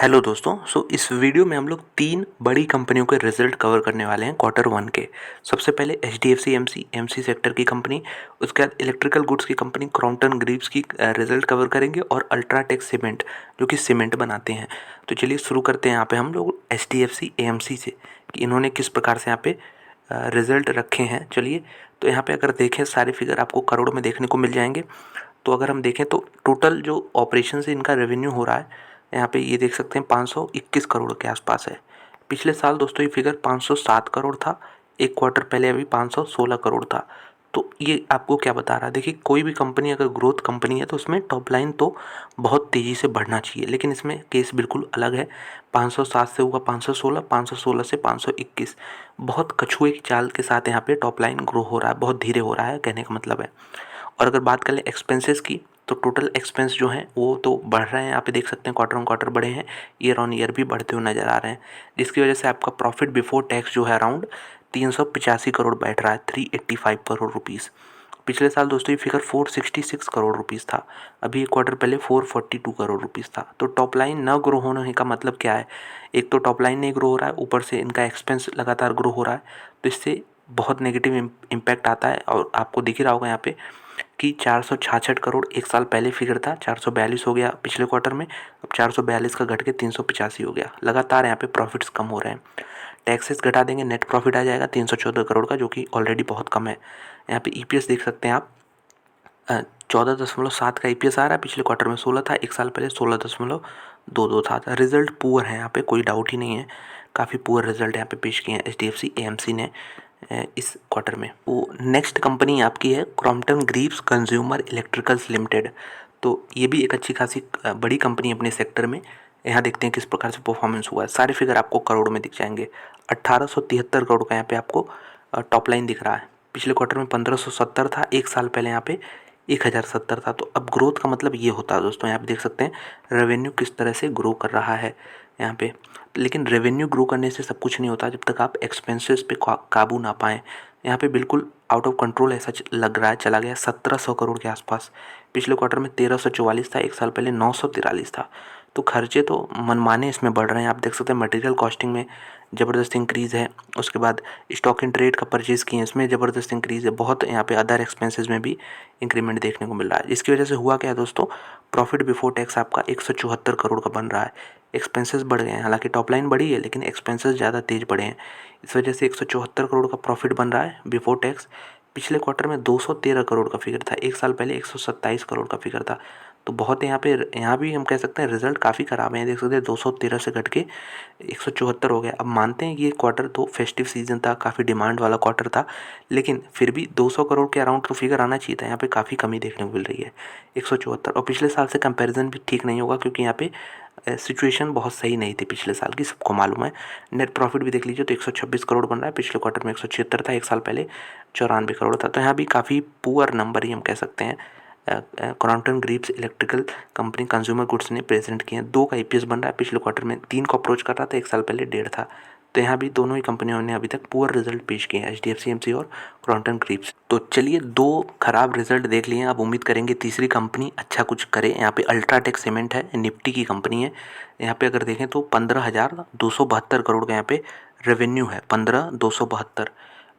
Hello दोस्तों। इस video में हम लोग तीन बड़ी कंपनियों के रिजल्ट कवर करने वाले हैं क्वार्टर 1 के। सबसे पहले एचडीएफसी एमसी सेक्टर की कंपनी, उसके बाद इलेक्ट्रिकल गुड्स की कंपनी क्रॉम्पटन ग्रीव्स की रिजल्ट कवर करेंगे और अल्ट्राटेक सीमेंट जो कि सीमेंट बनाते हैं। तो चलिए शुरू करते हैं यहाँ पे हम लोग एचडीएफसी एएमसी से कि इन्होंने किस प्रकार से यहाँ पे रिजल्ट रखे हैं। चलिए, तो यहाँ पे अगर देखें सारे फिगर आपको करोड़ में देखने को मिल जाएंगे। तो अगर हम देखें तो टोटल जो ऑपरेशन से इनका रेवेन्यू हो रहा है, यहाँ पे ये देख सकते हैं 521 करोड़ के आसपास है। पिछले साल दोस्तों ये फिगर 507 करोड़ था, एक क्वार्टर पहले अभी 516 करोड़ था। तो ये आपको क्या बता रहा है? देखिए, कोई भी कंपनी अगर ग्रोथ कंपनी है तो उसमें टॉप लाइन तो बहुत तेज़ी से बढ़ना चाहिए, लेकिन इसमें केस बिल्कुल अलग है। 507 से हुआ 516, 516 से 521, बहुत कछुए की चाल के साथ यहाँ पे टॉप लाइन ग्रो हो रहा है, बहुत धीरे हो रहा है कहने का मतलब है। और अगर बात करें एक्सपेंसेस की, तो टोटल एक्सपेंस जो हैं वो तो बढ़ रहे हैं, यहाँ पे देख सकते हैं क्वार्टर ऑन क्वार्टर बढ़े हैं, ईयर ऑन ईयर भी बढ़ते हुए नज़र आ रहे हैं, जिसकी वजह से आपका प्रॉफिट बिफोर टैक्स जो है अराउंड 385 करोड़ बैठ रहा है, 385 करोड़ रुपीज़। पिछले साल दोस्तों ये फिगर 466 करोड़ रुपीज़ था, अभी एक क्वार्टर पहले 442 करोड़ रुपीज़ था। तो टॉप लाइन न ग्रो होने का मतलब क्या है? एक तो टॉप लाइन नहीं ग्रो हो रहा है, ऊपर से इनका एक्सपेंस लगातार ग्रो हो रहा है, तो इससे बहुत नेगेटिव इम्पैक्ट आता है। और आपको दिख ही रहा होगा यहाँ पे कि 466 करोड़ एक साल पहले फिगर था, 442 हो गया पिछले क्वार्टर में, अब 442 का घट के 385 हो गया। लगातार यहाँ पे प्रॉफिट्स कम हो रहे हैं। टैक्सेस घटा देंगे, नेट प्रॉफिट आ जाएगा 314 करोड़ का, जो कि ऑलरेडी बहुत कम है। यहाँ पे ईपीएस देख सकते हैं आप, 14.7 का ईपीएस आ रहा है, पिछले क्वार्टर में 16 था, एक साल पहले 16.22 था। रिजल्ट पुअर है, यहाँ पे कोई डाउट ही नहीं है, काफ़ी पुअर रिजल्ट यहाँ पे पेश किए हैं एचडीएफसी एएमसी ने इस क्वार्टर में। वो नेक्स्ट कंपनी आपकी है Crompton Greaves consumer electricals limited. तो ये भी एक अच्छी खासी बड़ी कंपनी अपने सेक्टर में। यहाँ देखते हैं किस प्रकार से परफॉर्मेंस हुआ है। सारे फिगर आपको करोड़ में दिख जाएंगे। 1873 करोड़ का यहाँ पे आपको टॉप लाइन दिख रहा है, पिछले क्वार्टर में 1570 था, एक साल पहले यहाँ पे 1070 था। तो अब ग्रोथ का मतलब ये होता है दोस्तों, यहाँ पे देख सकते हैं रेवेन्यू किस तरह से ग्रो कर रहा है यहाँ पे। लेकिन रेवेन्यू ग्रो करने से सब कुछ नहीं होता जब तक आप एक्सपेंसेस पे काबू ना पाएँ। यहाँ पे बिल्कुल आउट ऑफ कंट्रोल ऐसा लग रहा है, चला गया 1700 करोड़ के आसपास। पिछले क्वार्टर में 1344 था, एक साल पहले 943 था। तो खर्चे तो मनमाने इसमें बढ़ रहे हैं। आप देख सकते हैं मटेरियल कॉस्टिंग में ज़बरदस्त इंक्रीज़ है, उसके बाद स्टॉक इन ट्रेड का परचेज़ किए इसमें ज़बरदस्त इंक्रीज़ है, बहुत यहाँ पे अदर एक्सपेंसेस में भी इंक्रीमेंट देखने को मिल रहा है। इसकी वजह से हुआ क्या है दोस्तों, प्रॉफिट बिफोर टैक्स आपका 174 करोड़ का बन रहा है। एक्सपेंसेस बढ़ गए हैं, हालांकि टॉप लाइन बढ़ी है लेकिन एक्सपेंसेस ज़्यादा तेज़ बढ़े हैं, इस वजह से 174 करोड़ का प्रॉफिट बन रहा है बिफोर टैक्स। पिछले क्वार्टर में 213 करोड़ का फिगर था, एक साल पहले 127 करोड़ का फिगर था। तो बहुत यहाँ पे, यहाँ भी हम कह सकते हैं रिजल्ट काफ़ी ख़राब है। देख सकते हैं 213 से घट के 174 हो गया। अब मानते हैं ये क्वार्टर तो फेस्टिव सीजन था, काफ़ी डिमांड वाला क्वार्टर था, लेकिन फिर भी 200 करोड़ के अराउंड तो फिगर आना चाहिए था। यहाँ पे काफ़ी कमी देखने को मिल रही है, 174। और पिछले साल से कंपैरिजन भी ठीक नहीं होगा, क्योंकि यहाँ पे सिचुएशन बहुत सही नहीं थी पिछले साल की, सबको मालूम है। नेट प्रॉफिट भी देख लीजिए तो 126 करोड़ बन रहा है, पिछले क्वार्टर में 176 था, एक साल पहले 94 करोड़ था। तो यहाँ भी काफ़ी पुअर नंबर ही हम कह सकते हैं। Crompton Greaves electrical company consumer goods ने प्रेजेंट किए हैं। 2 का ईपीएस बन रहा है, पिछले क्वार्टर में 3 को अप्रोच कर रहा था, एक साल पहले 1.5 था। तो यहाँ भी दोनों ही कंपनियों ने अभी तक पुअर रिजल्ट पेश किए हैं, एचडीएफसी एमसी और क्रॉम्पटन ग्रीव्स। तो चलिए, 2 खराब रिजल्ट देख लिए हैं, अब उम्मीद करेंगे तीसरी कंपनी अच्छा कुछ करे। यहाँ पे अल्ट्राटेक सीमेंट है, निफ्टी की कंपनी है। यहाँ पे अगर देखें तो 15,272 करोड़ का यहाँ पे रेवेन्यू है, 15,272।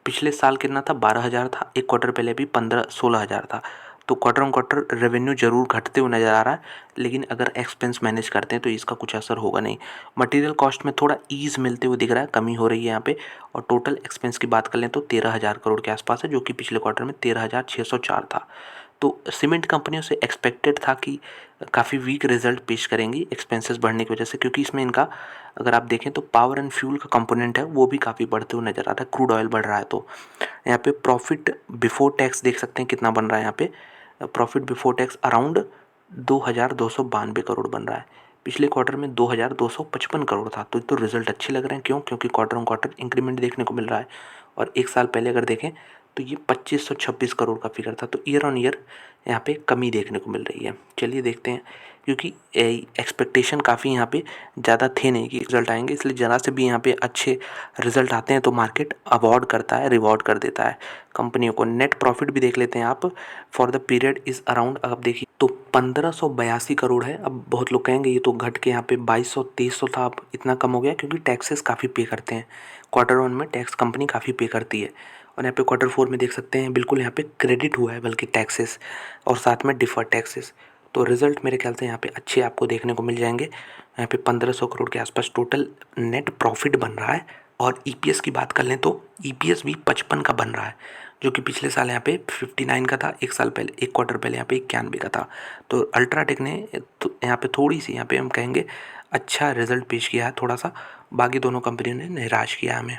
पिछले साल कितना था, 12,000 था, एक क्वार्टर पहले भी 16,000 था। तो क्वार्टर ऑन क्वार्टर रेवेन्यू जरूर घटते हुए नज़र आ रहा है, लेकिन अगर एक्सपेंस मैनेज करते हैं तो इसका कुछ असर होगा नहीं। मटेरियल कॉस्ट में थोड़ा ईज़ मिलते हुए दिख रहा है, कमी हो रही है यहाँ पे। और टोटल एक्सपेंस की बात कर लें तो 13,000 करोड़ के आसपास है, जो कि पिछले क्वार्टर में 13,604 था। तो सीमेंट कंपनियों से एक्सपेक्टेड था कि काफ़ी वीक रिजल्ट पेश करेंगी एक्सपेंसेस बढ़ने की वजह से, क्योंकि इसमें इनका अगर आप देखें तो पावर एंड फ्यूल का कंपोनेंट है, वो भी काफ़ी बढ़ते हुए नज़र आ रहा है, क्रूड ऑयल बढ़ रहा है। तो यहाँ पे प्रॉफिट बिफोर टैक्स देख सकते हैं कितना बन रहा है। यहाँ पे profit before tax around 2,292 crore बन रहा है, पिछले क्वार्टर में 2,255 करोड़ था। तो रिजल्ट अच्छे लग रहे हैं, क्यों? क्योंकि क्वार्टर ऑन क्वार्टर इंक्रीमेंट देखने को मिल रहा है। और एक साल पहले अगर देखें तो ये 2526 करोड़ का फिगर था, तो ईयर ऑन ईयर यहाँ पे कमी देखने को मिल रही है। चलिए देखते हैं क्योंकि एक्सपेक्टेशन काफ़ी यहाँ पे ज़्यादा थे नहीं कि रिज़ल्ट आएंगे, इसलिए ज़रा से भी यहाँ पे अच्छे रिज़ल्ट आते हैं तो मार्केट अवॉर्ड करता है, रिवॉर्ड कर देता है कंपनियों को। नेट प्रॉफिट भी देख लेते हैं आप, for the period is around, आप देखिए तो 1582 करोड़ है। अब बहुत लोग कहेंगे ये तो घट के यहाँ पे 2200-2300 था, अब इतना कम हो गया क्योंकि टैक्सेस काफ़ी पे करते हैं। Q1 में टैक्स कंपनी काफ़ी पे करती है, और यहाँ पे Q4 में देख सकते हैं बिल्कुल यहाँ पे क्रेडिट हुआ है बल्कि टैक्सेस, और साथ में डिफर्ड टैक्सेस। तो रिज़ल्ट मेरे ख्याल से यहाँ पे अच्छे आपको देखने को मिल जाएंगे। यहाँ पे 1500 करोड़ के आसपास टोटल नेट प्रॉफिट बन रहा है। और ईपीएस की बात कर लें तो ईपीएस भी 55 का बन रहा है, जो कि पिछले साल यहाँ पे 59 का था, एक साल पहले, एक क्वार्टर पहले यहाँ पे 91 का था। तो अल्ट्राटेक ने तो यहाँ पे थोड़ी सी, यहाँ पे हम कहेंगे अच्छा रिजल्ट पेश किया है थोड़ा सा, बाकी दोनों कंपनियों ने निराश किया हमें।